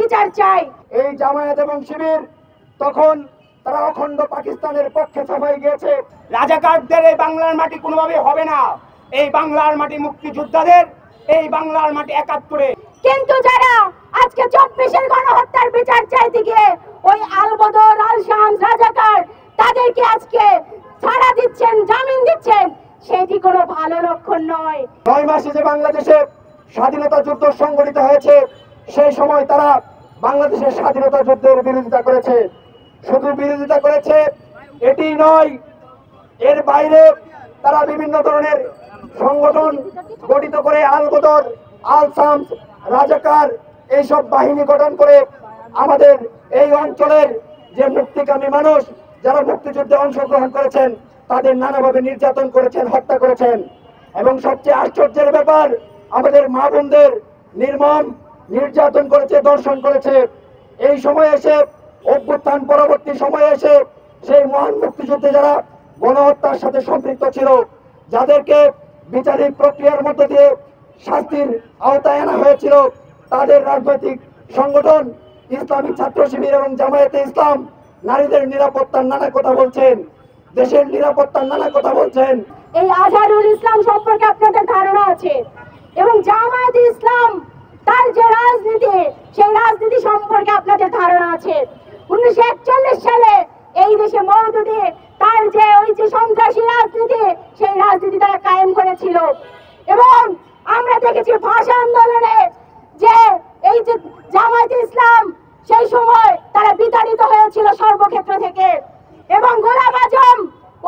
বিচার চাই। এই জামায়াত এবং শিবির তখন তারা অখণ্ড পাকিস্তানের পক্ষে সবাই গিয়েছে। রাজাকারদের এই বাংলার মাটি কোনোভাবে হবে না। এই বাংলার মাটি মুক্তিযোদ্ধাদের, এই বাংলার মাটি ৭১-এ। কিন্তু যারা আজকে ২৪-এর গণহত্যার বিচার চাইতে গিয়ে ওই আলবদর, আল শামস, রাজাকার তাদেরকে আজকে ছাড়া দিচ্ছেন, জামিন দিচ্ছেন, সেটি কোনো ভালো লক্ষণ নয়। ৯ মাসে যে বাংলাদেশে স্বাধীনতা যুদ্ধ সংগঠিত হয়েছে, সেই সময় তারা বাংলাদেশের স্বাধীনতা যুদ্ধের বিরোধিতা করেছে। শুধু বিরোধিতা করেছে এটি নয়, এর বাইরে তারা বিভিন্ন ধরনের সংগঠন গঠিত করে আল-বদর, আল শামস, রাজাকার এইসব বাহিনী গঠন করে আমাদের এই অঞ্চলের যে মুক্তিকামী মানুষ যারা মুক্তিযুদ্ধে অংশগ্রহণ করেছেন তাদের নানাভাবে নির্যাতন করেছেন, হত্যা করেছেন। এবং সবচেয়ে আশ্চর্যের ব্যাপার, আমাদের মা বোনদের নির্মম নির্যাতন করেছে, ধর্ষণ করেছে। এই সময়ে এসে, অভ্যুত্থান পরবর্তী সময়ে এসে সেই মহান মুক্তিযুদ্ধে যারা গণহত্যার সাথে সম্পৃক্ত ছিল, যাদেরকে বিচারিক প্রক্রিয়ার মধ্য দিয়ে শাস্তির আওতায় আনা হয়েছিল, তাদের রাজনৈতিক সংগঠন ইসলামী ছাত্র শিবির এবং জামায়াতে ইসলাম নারীদের নিরাপত্তার নানা কথা বলছেন, দেশের নিরাপত্তার নানা কথা বলছেন। এই আজহারুল ইসলাম সম্পর্কে আপনাদের ধারণা আছে, এবং জামায়াতে ইসলাম তার যে রাজনীতি, সেই রাজনীতি সম্পর্কে আপনাদের ধারণা আছে। 1941 সালে এই দেশে মওদুদি তার যে ওই যে সন্ত্রাসী রাজনীতি, সেই রাজনীতি তারা কায়েম করেছিল। এবং আমরা দেখেছি ভাষা আন্দোলনে যে এই যে জামায়াতে ইসলাম সেই সময় তারা বিতাড়িত হয়েছিল সর্বক্ষেত্র থেকে। এবং গোলাম আজম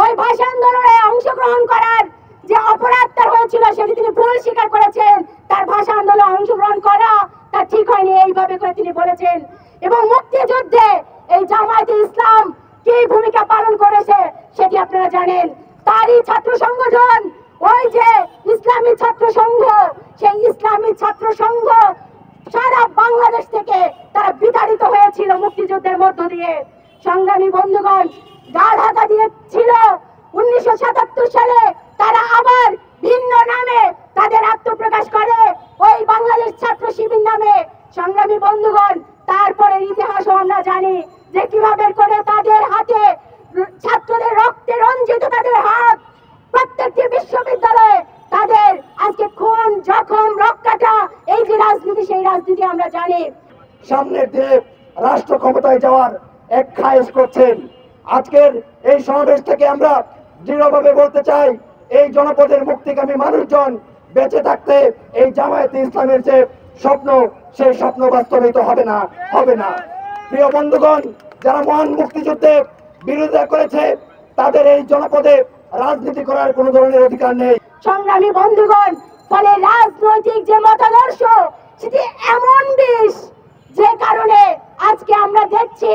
ওই ভাষা আন্দোলনে অংশগ্রহণ করার যে অপরাধ তার হয়েছিল সেটি তিনি ভুল স্বীকার করেছেন। তার ভাষা আন্দোলনে অংশগ্রহণ করা তার ঠিক হয়নি, এইভাবে করে তিনি বলেছেন। এবং মুক্তিযুদ্ধে এই জামায়াতে ইসলাম কি ভূমিকা পালন করেছে সেটি আপনারা জানেন। তারই ছাত্র সংগঠন ওই যে ইসলামী ছাত্র সংঘ, সেই ইসলামী ছাত্র সংঘ সারা বাংলাদেশ থেকে তারা বিতাড়িত হয়েছিল মুক্তিযুদ্ধের মধ্য দিয়ে। সংগ্রামী বন্ধুগণ, গা ঢাকা দিয়েছিল 1977 সালে। তারা আবার ভিন্ন নামে তাদের আত্মপ্রকাশ করে, ওই বাংলাদেশ ছাত্র শিবির নামে। সংগ্রামী বন্ধুগণ, তারপরে ইতিহাসও আমরা জানি যে কিভাবে করে তাদের হাতে ছাত্রদের রক্তে রঞ্জিত তাদের হাত, প্রত্যেকটি বিশ্ববিদ্যালয়ে তাদের আজকে খুন, জখম, রক্তটা, এই যে রাজনীতি, সেই রাজনীতি আমরা জানি। সামনের দিনে রাষ্ট্র ক্ষমতায় যাওয়ার এক খায়েশ করছেন। আজকের এই সমাবেশ থেকে আমরা দৃঢ়ভাবে বলতে চাই, এই জনপদের মুক্তিকামী মানুষজন বেঁচে থাকতে এই জামায়াতে ইসলামের যে স্বপ্ন, সেই স্বপ্ন বাস্তবায়িত হবে না, হবে না। প্রিয় বন্ধুগণ, যারা মহান মুক্তিযুদ্ধে বিরোধিতা করেছে তাদের এই জনপদে রাজনীতি করার কোনো ধরনের অধিকার নেই। সংগ্রামী বন্ধুগণ, ফলে রাজনৈতিক যে মতাদর্শ সেটি এমন বিষ, যে কারণে আজকে আমরা দেখছি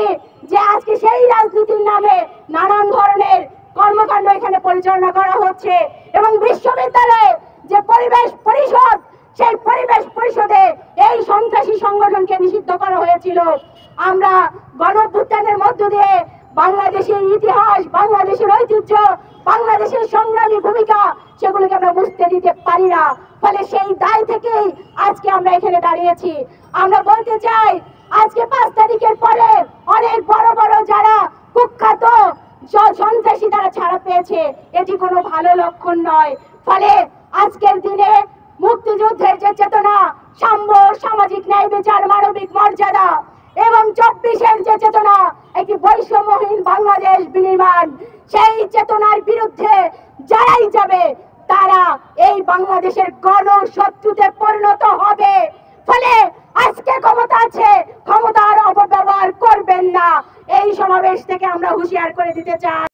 যে আজকে সেই রাজনীতির নামে নানান ধরনের কর্মকাণ্ড এখানে পরিচালনা করা হচ্ছে। এবং বিশ্ববিদ্যালয়ে যে পরিবেশ পরিষদ, সেই পরিবেশ পরিষদে এই সন্ত্রাসী সংগঠনকে নিষিদ্ধ করা হয়েছিল। আমরা গণঅভ্যুত্থানের মধ্য দিয়ে বাংলাদেশের ইতিহাস, বাংলাদেশের ঐতিহ্য, বাংলাদেশের সংগ্রামী ভূমিকা, সেগুলোকে আমরা বুঝতে দিতে পারি না। ফলে সেই দায় থেকেই আজকে আমরা এখানে দাঁড়িয়েছি। আমরা বলতে চাই, আজকে 5 তারিখের পরে অনেক বড় বড় যারা কুখ্যাত সন্ত্রাসী তারা ছাড়া পেয়েছে, এটি কোনো ভালো লক্ষণ নয়। ফলে আজকের দিনে মুক্তিযুদ্ধের যে চেতনা, সাম্য, সামাজিক ন্যায় বিচার, মানবিক মর্যাদা, এবং 24-এর যে চেতনা, একটি বৈষম্যহীন বাংলাদেশ বিনির্মাণ, সেই চেতনার বিরুদ্ধে যারাই যাবে তারা এই বাংলাদেশের গণশত্রুতে পরিণত হবে। ফলে আজকে ক্ষমতা আছে, ক্ষমতার অপব্যবহার করবেন না। এই সমাবেশ থেকে আমরা হুঁশিয়ার করে দিতে চাই।